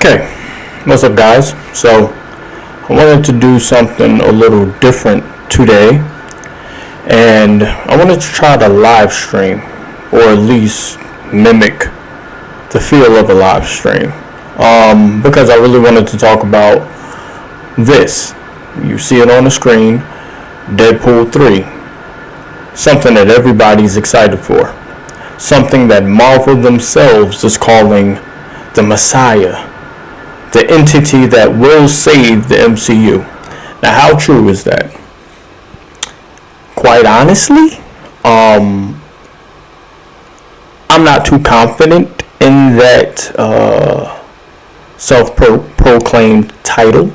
Okay, what's up guys? So I wanted to do something a little different today, and I wanted to try to live stream, or at least mimic the feel of a live stream, because I really wanted to talk about this. You see it on the screen, Deadpool 3, something that everybody's excited for, something that Marvel themselves is calling the Messiah, the entity that will save the MCU. Now, how true is that? Quite honestly, I'm not too confident in that self-proclaimed title,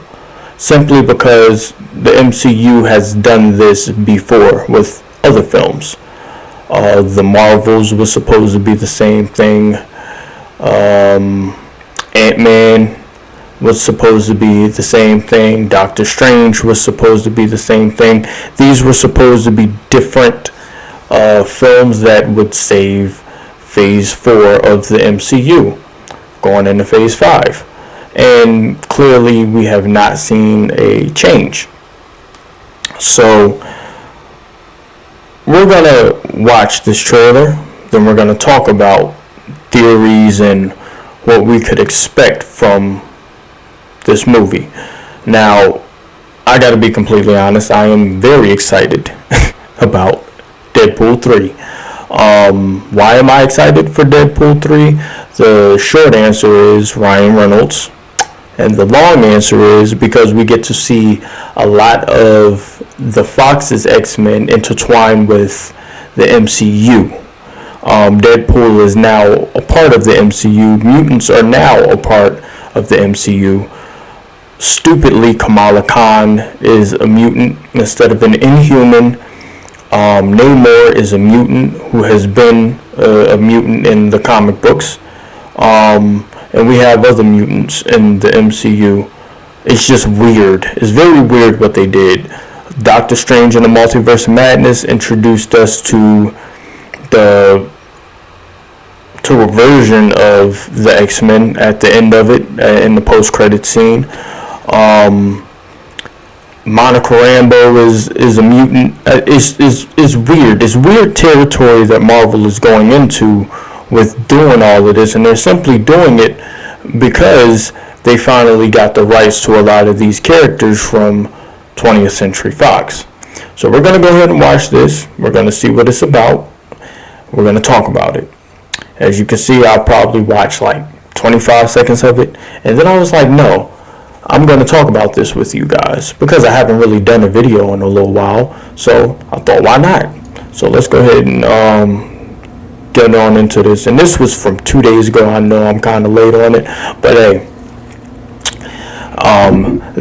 simply because the MCU has done this before with other films. The Marvels was supposed to be the same thing. Ant-Man was supposed to be the same thing. Doctor Strange was supposed to be the same thing. These were supposed to be different films that would save Phase 4 of the MCU, going into Phase 5. And clearly we have not seen a change. So we're going to watch this trailer, then we're going to talk about theories and what we could expect from this movie. Now, I gotta be completely honest, I am very excited about Deadpool 3. Why am I excited for Deadpool 3? The short answer is Ryan Reynolds, and the long answer is because we get to see a lot of the Fox's X-Men intertwined with the MCU. Deadpool is now a part of the MCU. Mutants are now a part of the MCU. Stupidly, Kamala Khan is a mutant instead of an Inhuman. Namor is a mutant who has been a mutant in the comic books. And we have other mutants in the MCU. It's just weird. It's very weird what they did. Doctor Strange in the Multiverse of Madness introduced us to a version of the X-Men at the end of it, in the post-credit scene. Monica Rambeau is a mutant. It's weird. It's weird territory that Marvel is going into with doing all of this, and they're simply doing it because they finally got the rights to a lot of these characters from 20th Century Fox. So we're going to go ahead and watch this. We're going to see what it's about. We're going to talk about it. As you can see, I'll probably watch like 25 seconds of it, and then I was like, no, I'm going to talk about this with you guys because I haven't really done a video in a little while, so I thought, why not? So let's go ahead and get on into this. And this was from 2 days ago. I know I'm kind of late on it, but hey,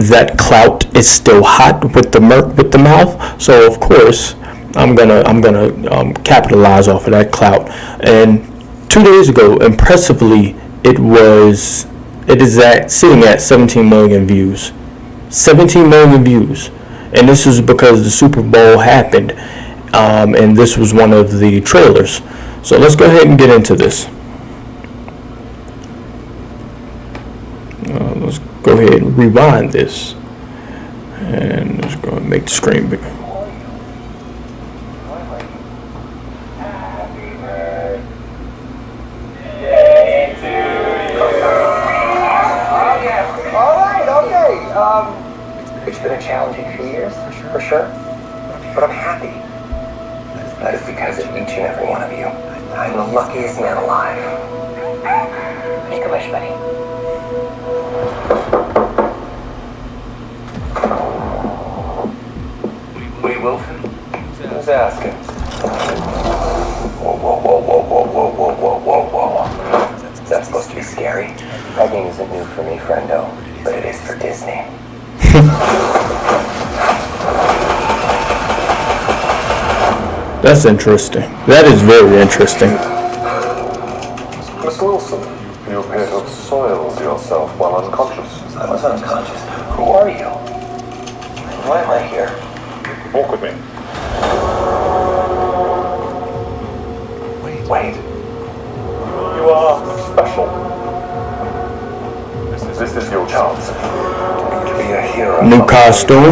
that clout is still hot with the mouth, so of course I'm gonna capitalize off of that clout. And 2 days ago, impressively, it is sitting at 17 million views. 17 million views. And this is because the Super Bowl happened. And this was one of the trailers. So let's go ahead and get into this. Let's go ahead and rewind this. And let's go and make the screen bigger. It's been a challenging few years, for sure. But I'm happy. That is because of each and every one of you. I'm the luckiest man alive. Make a wish, buddy. Wait, Wilson? Who's asking? Whoa, whoa, whoa, whoa, whoa, whoa, whoa, whoa, whoa, whoa. Is that supposed to be scary? Begging isn't new for me, friendo, but it is for Disney. That's interesting. That is very interesting. Miss Wilson, you appear to have soiled yourself while unconscious. I was unconscious. Who are you? Why am I here? Walk with me. Wait. You are special. This is your chance. Be a hero. New costume.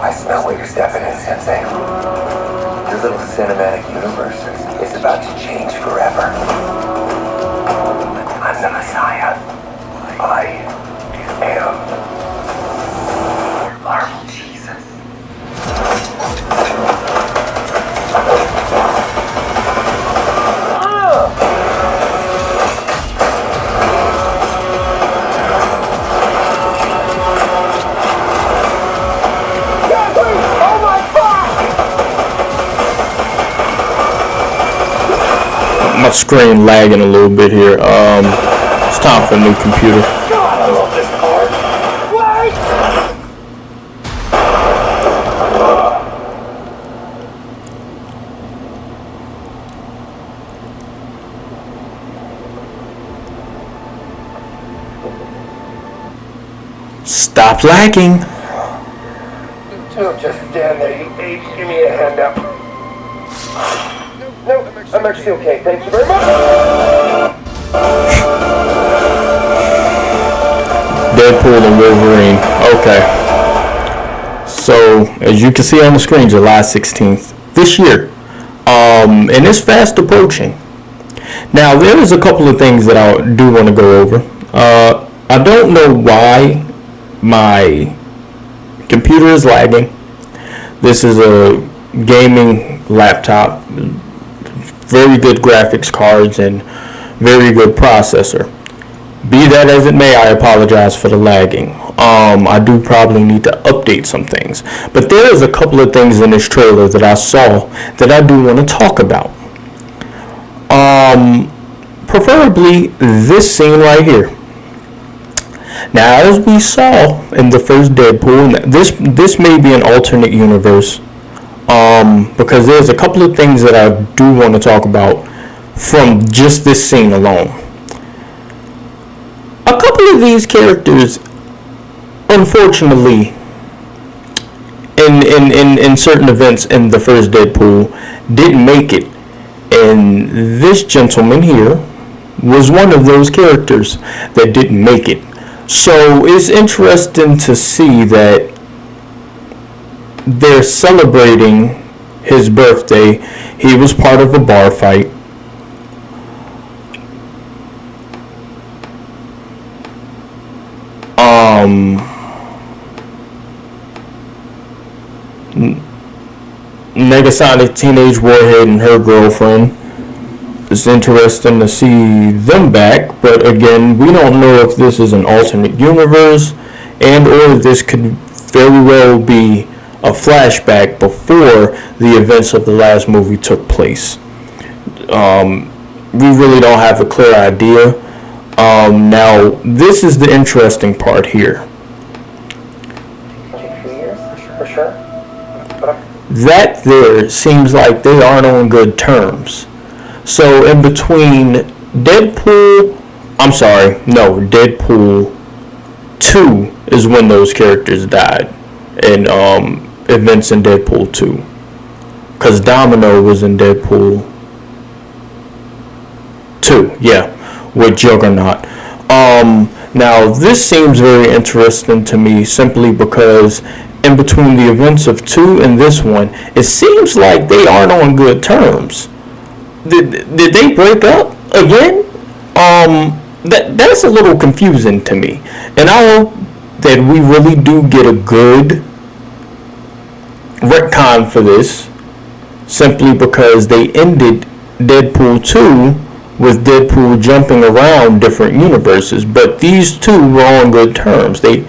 I smell what you're stepping in, Sensei. Your little cinematic universe is about to change forever. I'm the Messiah. I am Marvel Jesus. My screen lagging a little bit here. It's time for a new computer. God, I love this card. Stop lagging. Don't just stand there, you apes. Give me a hand up. No, I'm actually okay. Thank you very much. Deadpool and Wolverine. Okay. So, as you can see on the screen, July 16th this year. And it's fast approaching. Now, there is a couple of things that I do want to go over. I don't know why my computer is lagging. This is a gaming laptop. Very good graphics cards and very good processor. Be that as it may, I apologize for the lagging. I do probably need to update some things. But there is a couple of things in this trailer that I saw that I do want to talk about. Preferably this scene right here. Now, as we saw in the first Deadpool, this may be an alternate universe. Because there's a couple of things that I do want to talk about from just this scene alone. A couple of these characters, unfortunately, in certain events in the first Deadpool, didn't make it. And this gentleman here was one of those characters that didn't make it. So it's interesting to see that they're celebrating his birthday. He was part of a bar fight. Negasonic Teenage Warhead and her girlfriend. It's interesting to see them back, but again, we don't know if this is an alternate universe and or this could very well be a flashback before the events of the last movie took place. We really don't have a clear idea. Now, this is the interesting part here. Take 2 years, for sure. That there seems like they aren't on good terms. So in between Deadpool 2 is when those characters died in events in Deadpool 2. Because Domino was in Deadpool 2, yeah, with Juggernaut. Now this seems very interesting to me simply because in between the events of 2 and this one, it seems like they aren't on good terms. Did they break up again? That's a little confusing to me. And I hope that we really do get a good retcon for this, simply because they ended Deadpool 2 with Deadpool jumping around different universes, but these two were on good terms. They,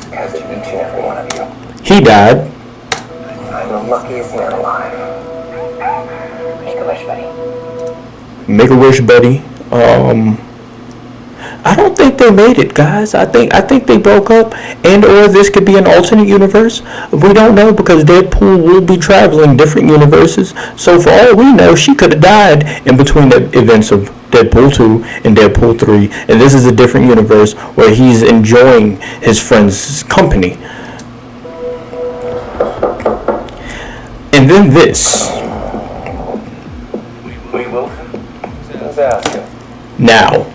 Because of each and every one of you. he died. I'm the luckiest man alive. Make a wish, buddy. Make a wish, buddy. I don't think they made it, guys. I think they broke up, and or this could be an alternate universe. We don't know because Deadpool will be traveling different universes. So for all we know, she could have died in between the events of Deadpool 2 and Deadpool 3, and this is a different universe where he's enjoying his friend's company. And then this. Now,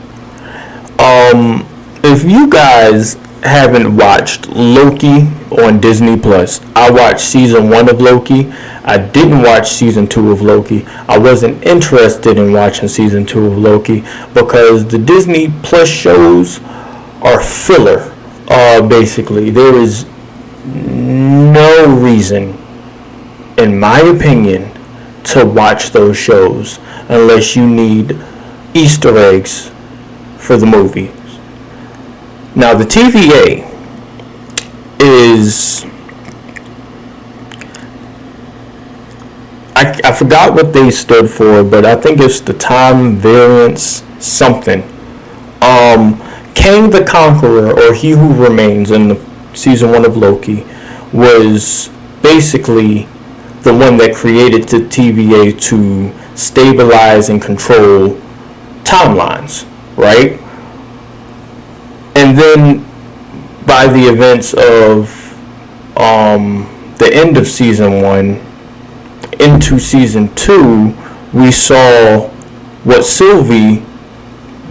if you guys haven't watched Loki on Disney Plus, I watched season 1 of Loki. I didn't watch season 2 of Loki. I wasn't interested in watching season 2 of Loki because the Disney Plus shows are filler. Basically, there is no reason, in my opinion, to watch those shows unless you need Easter eggs for the movie. Now, the TVA is... I forgot what they stood for, but I think it's the time variance something. Kang the Conqueror, or He Who Remains, in the season 1 of Loki, was basically the one that created the TVA to stabilize and control timelines, right? And then by the events of the end of season 1 into season 2, we saw what Sylvie,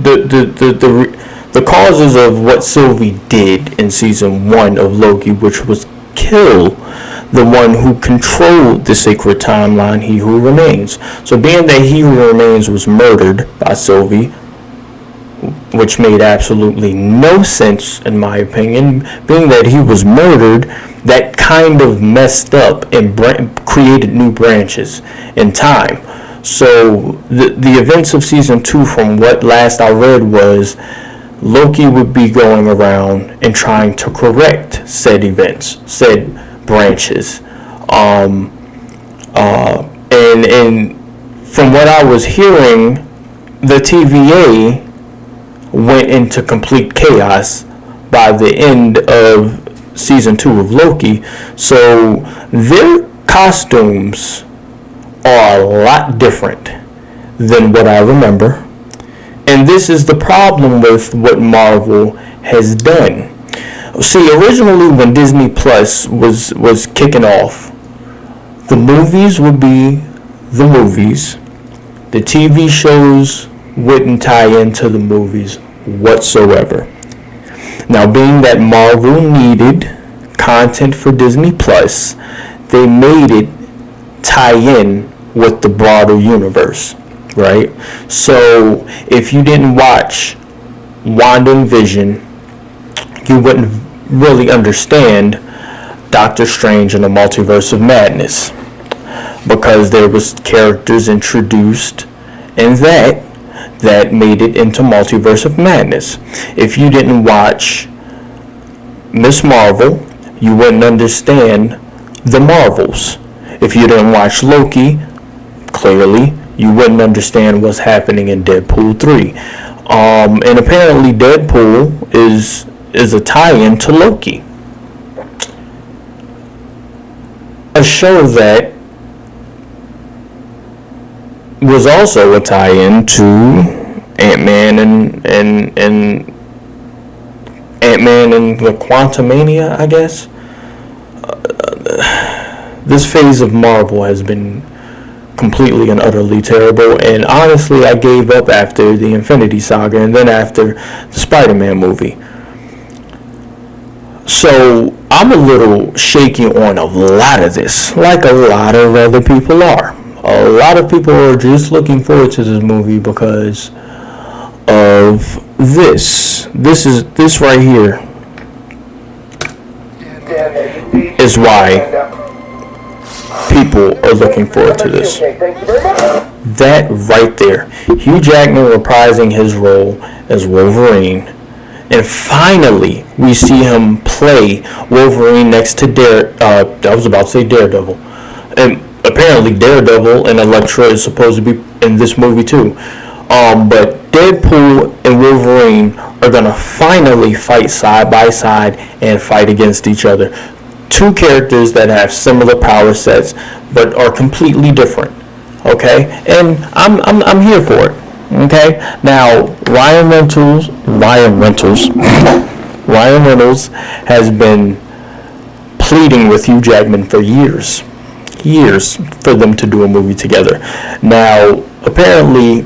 the causes of what Sylvie did in season 1 of Loki, which was kill the one who controlled the sacred timeline, He Who Remains. So being that He Who Remains was murdered by Sylvie, which made absolutely no sense in my opinion, being that he was murdered, that kind of messed up and created new branches in time. So the events of season 2, from what last I read, was Loki would be going around and trying to correct said events, said branches. And from what I was hearing, the TVA went into complete chaos by the end of season 2 of Loki. So their costumes are a lot different than what I remember. And this is the problem with what Marvel has done. See, originally when Disney Plus was kicking off, the movies would be the movies. The TV shows wouldn't tie into the movies whatsoever. Now, being that Marvel needed content for Disney Plus, they made it tie in with the broader universe, right? So if you didn't watch WandaVision, you wouldn't really understand Doctor Strange and the Multiverse of Madness, because there was characters introduced in that made it into Multiverse of Madness. If you didn't watch Miss Marvel, you wouldn't understand the Marvels. If you didn't watch Loki, clearly you wouldn't understand what's happening in Deadpool 3. And apparently Deadpool is a tie-in to Loki. A show that was also a tie-in to Ant-Man and Ant-Man and the Quantumania, I guess. This phase of Marvel has been completely and utterly terrible, and honestly I gave up after the Infinity Saga and then after the Spider-Man movie. So I'm a little shaky on a lot of this, like a lot of other people are. A lot of people are just looking forward to this movie because of this. This right here is why people are looking forward to this. That right there, Hugh Jackman reprising his role as Wolverine, and finally we see him play Wolverine next to Daredevil, and apparently Daredevil and Elektra is supposed to be in this movie too. But Deadpool and Wolverine are gonna finally fight side by side and fight against each other. Two characters that have similar power sets but are completely different. Okay, and I'm here for it. Okay, now Ryan Reynolds has been pleading with Hugh Jackman for years for them to do a movie together. Now apparently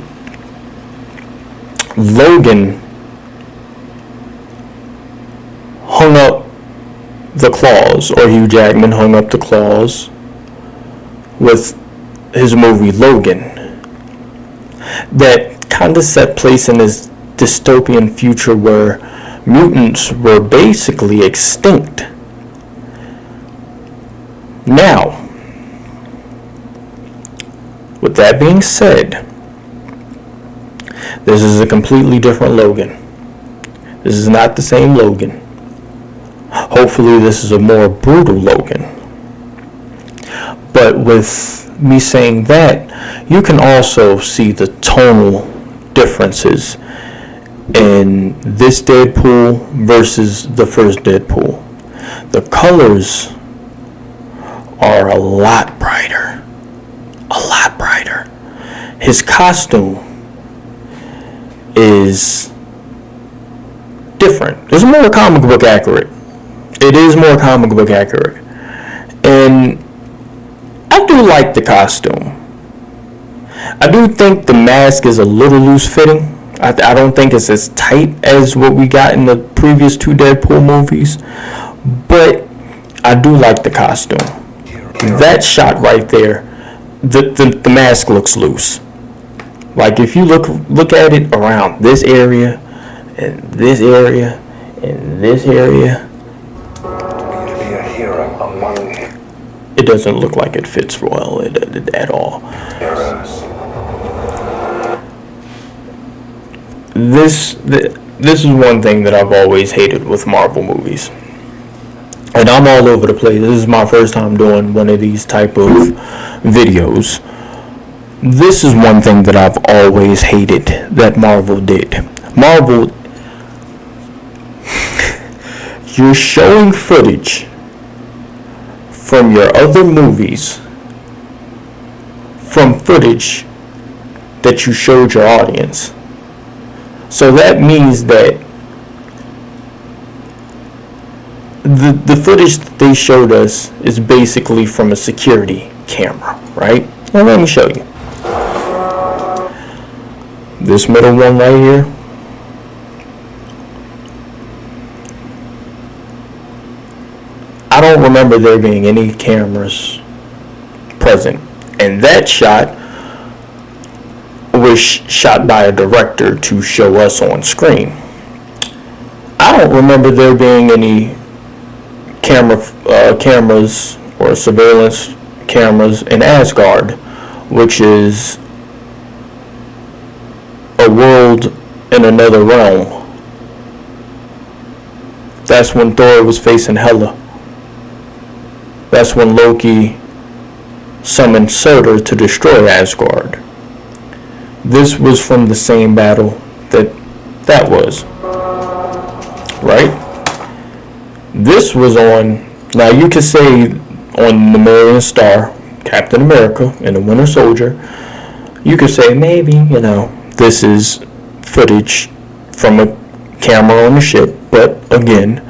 Logan hung up the claws, or Hugh Jackman hung up the claws with his movie Logan, that kind of set place in this dystopian future where mutants were basically extinct. Now, with that being said, this is a completely different Logan. This is not the same Logan. Hopefully this is a more brutal Logan. But with me saying that, you can also see the tonal differences in this Deadpool versus the first Deadpool. The colors are a lot brighter. A lot brighter. His costume is different. It's more comic book accurate. It is more comic book accurate. And I do like the costume. I do think the mask is a little loose fitting. I don't think it's as tight as what we got in the previous two Deadpool movies. But I do like the costume. That shot right there, the mask looks loose. Like if you look at it around this area, and this area, and this area, it doesn't look like it fits well at all. This is one thing that I've always hated with Marvel movies. And I'm all over the place. This is my first time doing one of these type of videos. This is one thing that I've always hated that Marvel did. Marvel, you're showing footage from your other movies, from footage that you showed your audience. So that means that the footage that they showed us is basically from a security camera, right? Well, let me show you. This middle one right here, I don't remember there being any cameras present. And that shot was shot by a director to show us on screen. I don't remember there being any cameras or surveillance cameras in Asgard, which is a world in another realm. That's when Thor was facing Hela. That's when Loki summoned Surtur to destroy Asgard. This was from the same battle that was. Right? This was on, now you could say on the Marion Star, Captain America and the Winter Soldier, you could say maybe, this is footage from a camera on the ship, but again,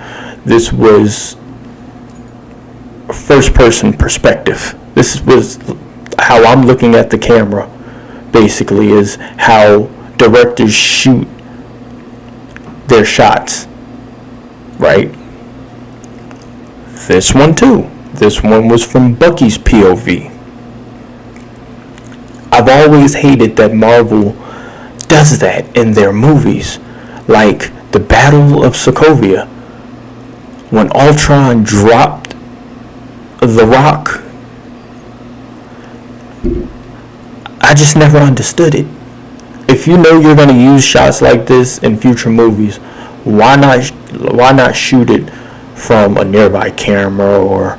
this was a first-person perspective. This was how I'm looking at the camera, basically, is how directors shoot their shots, right? This one too. This one was from Bucky's POV. I've always hated that Marvel does that in their movies. Like the Battle of Sokovia, when Ultron dropped the rock, I just never understood it. If you know you're going to use shots like this in future movies, why not shoot it from a nearby camera, or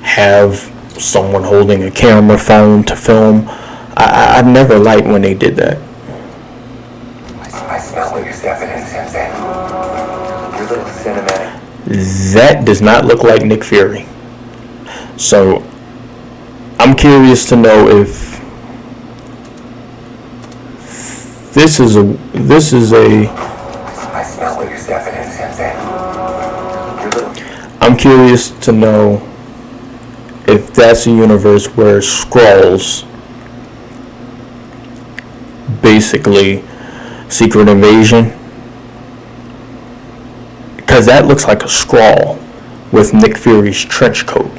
have someone holding a camera phone to film? I never liked when they did that. I smell what you're stepping in, Sensei. Your little cinematic. That does not look like Nick Fury. So I'm curious to know if this is a I smell what you're stepping in, Sensei. I'm curious to know if that's a universe where Skrulls basically Secret Invasion, because that looks like a Skrull with Nick Fury's trench coat.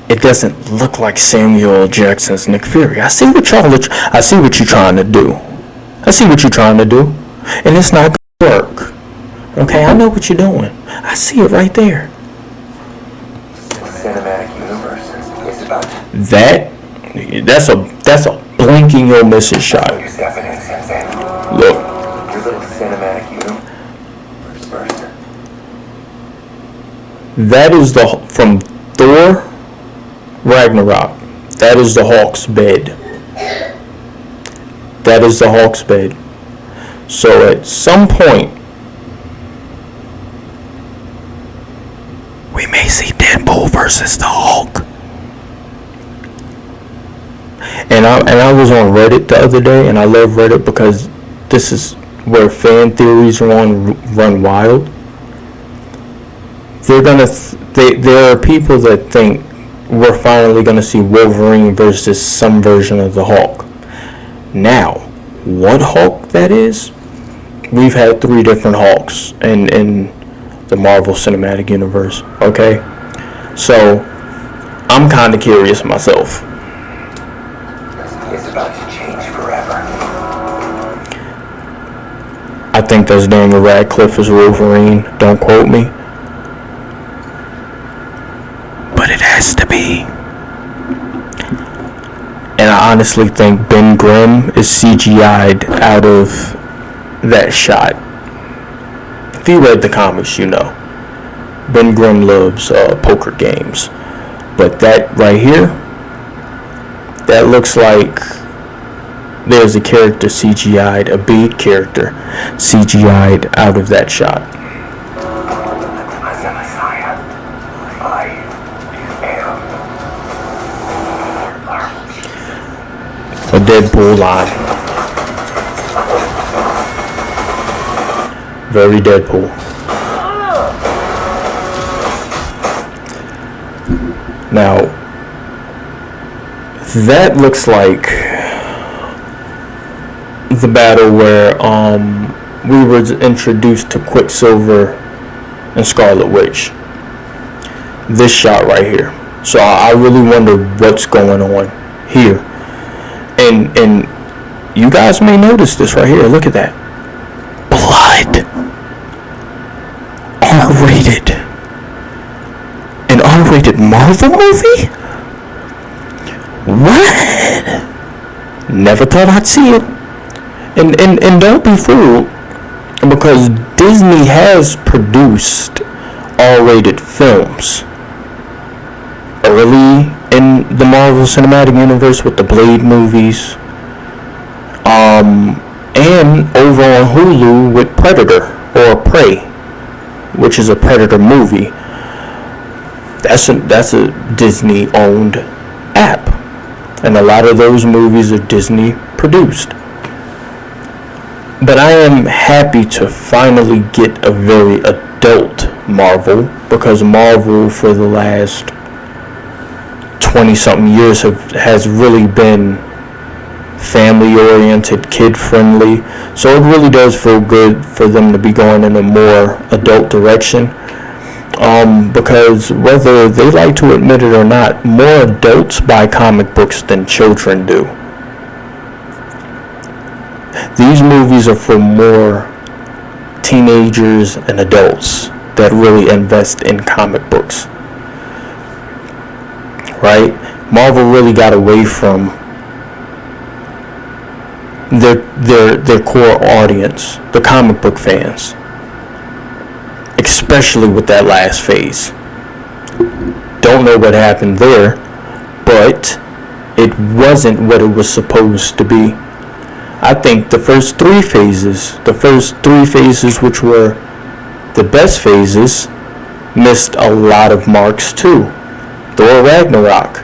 It doesn't look like Samuel L. Jackson's Nick Fury. I see what you're trying to do. And it's not gonna work. Okay, I know what you're doing. I see it right there. The cinematic universe is about that's a blinking you'll miss it shot. you're stepping in, Sensei. Look, Your little cinematic universe. that is from Thor Ragnarok. That is the Hawk's bed. So at some point, we may see Deadpool versus the Hulk. And I was on Reddit the other day, and I love Reddit because this is where fan theories run wild. There are people that think we're finally gonna see Wolverine versus some version of the Hulk. Now, what Hulk that is? We've had 3 different Hulks in the Marvel Cinematic Universe. Okay, so I'm kind of curious myself. It's about to change forever. I think that's Daniel Radcliffe as Wolverine. Don't quote me. But it has to be. And I honestly think Ben Grimm is CGI'd out of that shot. If you read the comics, you know. Ben Grimm loves poker games. But that right here, that looks like there's a character CGI'd, a big character CGI'd out of that shot. I'm the Messiah. I am. A Deadpool line. Very Deadpool. Now, that looks like the battle where we were introduced to Quicksilver and Scarlet Witch. This shot right here. So I really wonder what's going on here. And you guys may notice this right here. Look at that. Blood. R-rated. An R-rated Marvel movie? What? Never thought I'd see it. And don't be fooled, because Disney has produced R-rated films early in the Marvel Cinematic Universe with the Blade movies, and over on Hulu with Predator or Prey, which is a Predator movie. That's a Disney-owned app, and a lot of those movies are Disney produced. But I am happy to finally get a very adult Marvel, because Marvel for the last 20-something years has really been family-oriented, kid-friendly. So it really does feel good for them to be going in a more adult direction. Because whether they like to admit it or not, more adults buy comic books than children do. These movies are for more teenagers and adults that really invest in comic books. Right? Marvel really got away from their core audience, the comic book fans. Especially with that last phase. Don't know what happened there, but it wasn't what it was supposed to be. I think the first three phases, which were the best phases, missed a lot of marks too. Thor Ragnarok.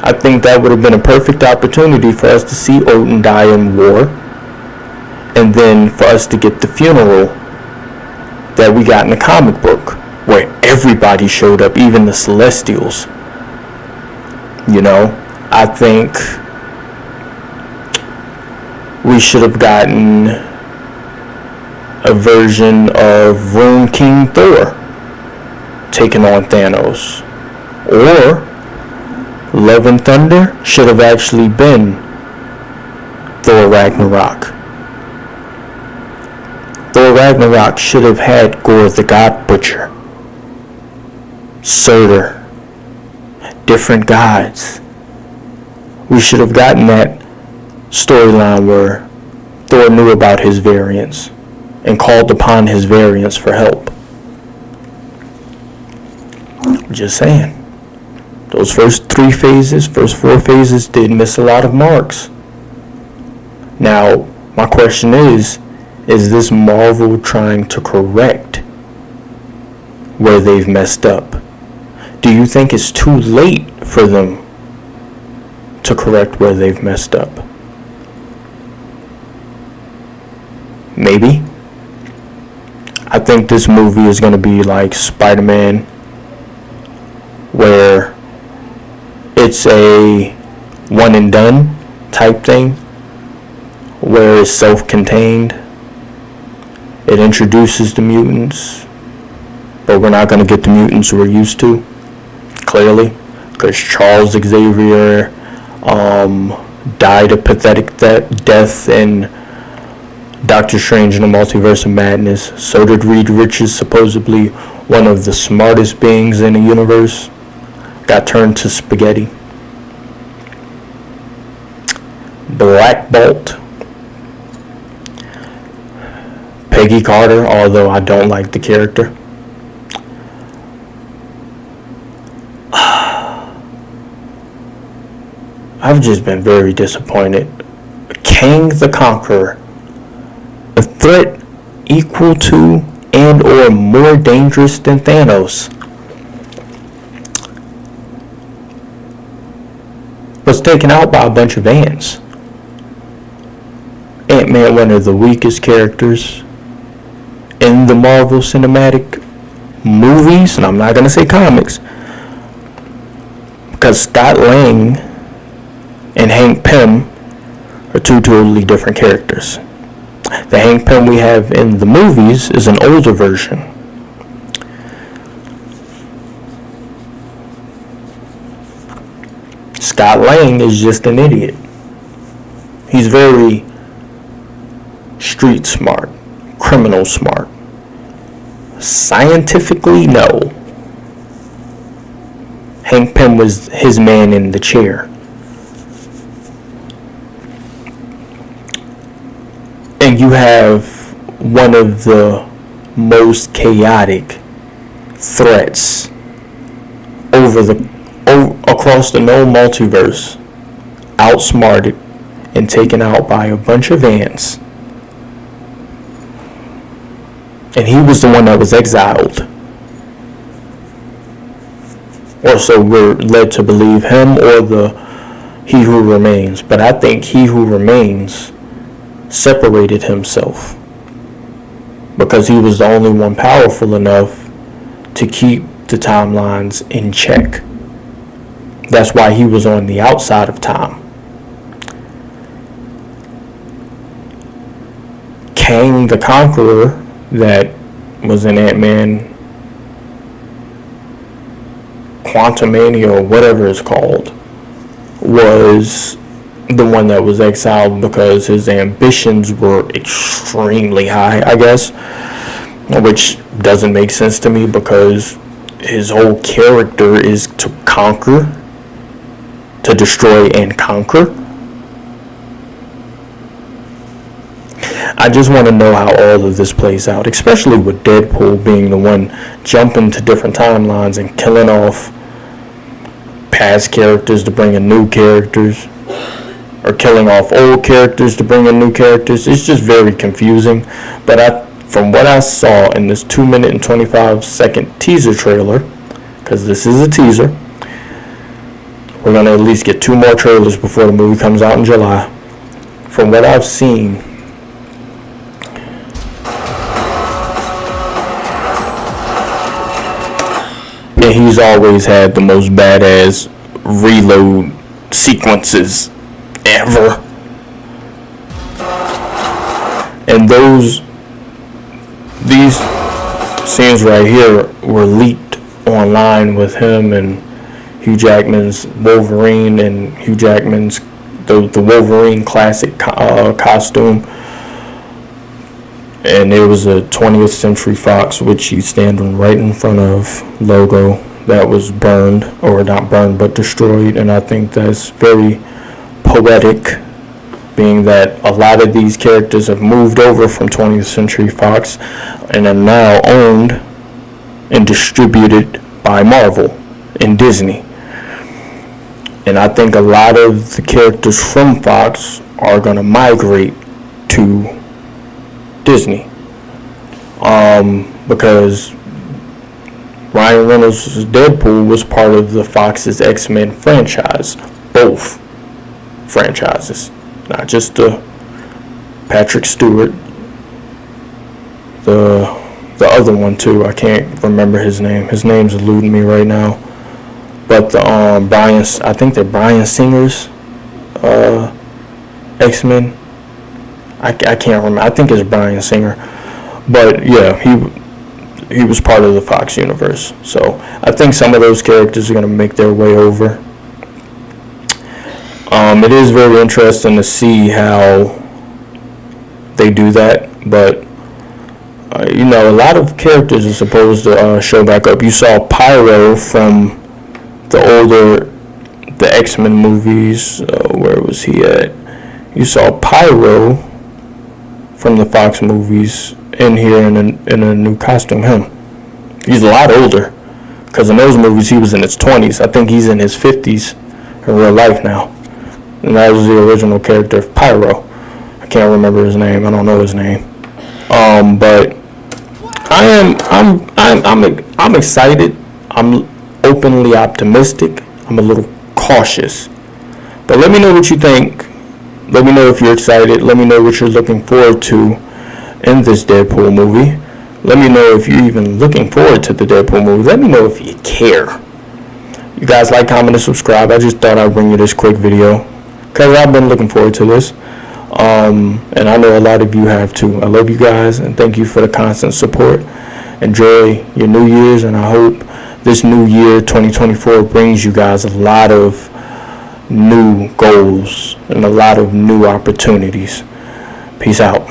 I think that would have been a perfect opportunity for us to see Odin die in war, and then for us to get the funeral that we got in the comic book, where everybody showed up, even the Celestials. You know, I think we should have gotten a version of Rune King Thor taking on Thanos. Or Love and Thunder should have actually been Thor Ragnarok. Thor Ragnarok should have had Gore the God Butcher, Surtur, different gods. We should have gotten that storyline where Thor knew about his variants and called upon his variants for help. Just saying. Those first 4 phases did miss a lot of marks. Now, my question is this Marvel trying to correct where they've messed up? Do you think it's too late for them to correct where they've messed up? Maybe. I think this movie is going to be like Spider-Man, where it's a one and done type thing, where it's self-contained. It introduces the mutants, but we're not going to get the mutants we're used to, clearly, because Charles Xavier died a pathetic death in Doctor Strange in the Multiverse of Madness. So did Reed Richards, supposedly one of the smartest beings in the universe, got turned to spaghetti. Black Bolt, Peggy Carter, although I don't like the character. I've just been very disappointed. Kang the Conqueror, a threat equal to and or more dangerous than Thanos, was taken out by a bunch of ants. Ant-Man, one of the weakest characters in the Marvel Cinematic movies, and I'm not going to say comics, because Scott Lang and Hank Pym are two totally different characters. The Hank Pym we have in the movies is an older version. Scott Lang is just an idiot. He's very street smart, criminal smart. Scientifically, no. Hank Pym was his man in the chair. And you have one of the most chaotic threats across the known multiverse, outsmarted and taken out by a bunch of ants. And he was the one that was exiled. Or so we're led to believe, him or the He Who Remains. But I think He Who Remains separated himself because he was the only one powerful enough to keep the timelines in check. That's why he was on the outside of time. Kang the Conqueror, that was in Ant-Man Quantumania or whatever it's called, was the one that was exiled because his ambitions were extremely high, I guess, which doesn't make sense to me because his whole character is to conquer, to destroy and conquer. I just want to know how all of this plays out, especially with Deadpool being the one jumping to different timelines and killing off past characters to bring in new characters, or killing off old characters to bring in new characters. It's just very confusing. But from what I saw in this 2-minute and 25-second teaser trailer, because this is a teaser, we're going to at least get 2 more trailers before the movie comes out in July. From what I've seen, and he's always had the most badass reload sequences ever. And these scenes right here were leaked online with him and Hugh Jackman's Wolverine and Hugh Jackman's the Wolverine classic costume. And it was a 20th Century Fox, which he's standing right in front of logo that was burned, or not burned, but destroyed. And I think that's very poetic, being that a lot of these characters have moved over from 20th Century Fox and are now owned and distributed by Marvel and Disney. And I think a lot of the characters from Fox are going to migrate to Disney, because Ryan Reynolds' Deadpool was part of the Fox's X-Men franchise, both franchises, not just the Patrick Stewart, the other one too. I can't remember his name. His name's eluding me right now. But the I think they're Bryan Singer's X-Men. I can't remember. I think it's Bryan Singer. But yeah, he was part of the Fox universe. So I think some of those characters are going to make their way over. It is very interesting to see how they do that. But, a lot of characters are supposed to show back up. You saw Pyro from the X-Men movies. Where was he at? You saw Pyro from the Fox movies in here in a new costume. He's a lot older, because in those movies he was in his 20s. I think he's in his 50s in real life now. And that was the original character of Pyro. I can't remember his name. I don't know his name. But I'm excited. I'm openly optimistic. I'm a little cautious. But let me know what you think. Let me know if you're excited. Let me know what you're looking forward to in this Deadpool movie. Let me know if you're even looking forward to the Deadpool movie. Let me know if you care. You guys like, comment, and subscribe. I just thought I'd bring you this quick video, because I've been looking forward to this. And I know a lot of you have too. I love you guys, and thank you for the constant support. Enjoy your New Year's, and I hope this new year, 2024, brings you guys a lot of new goals and a lot of new opportunities. Peace out.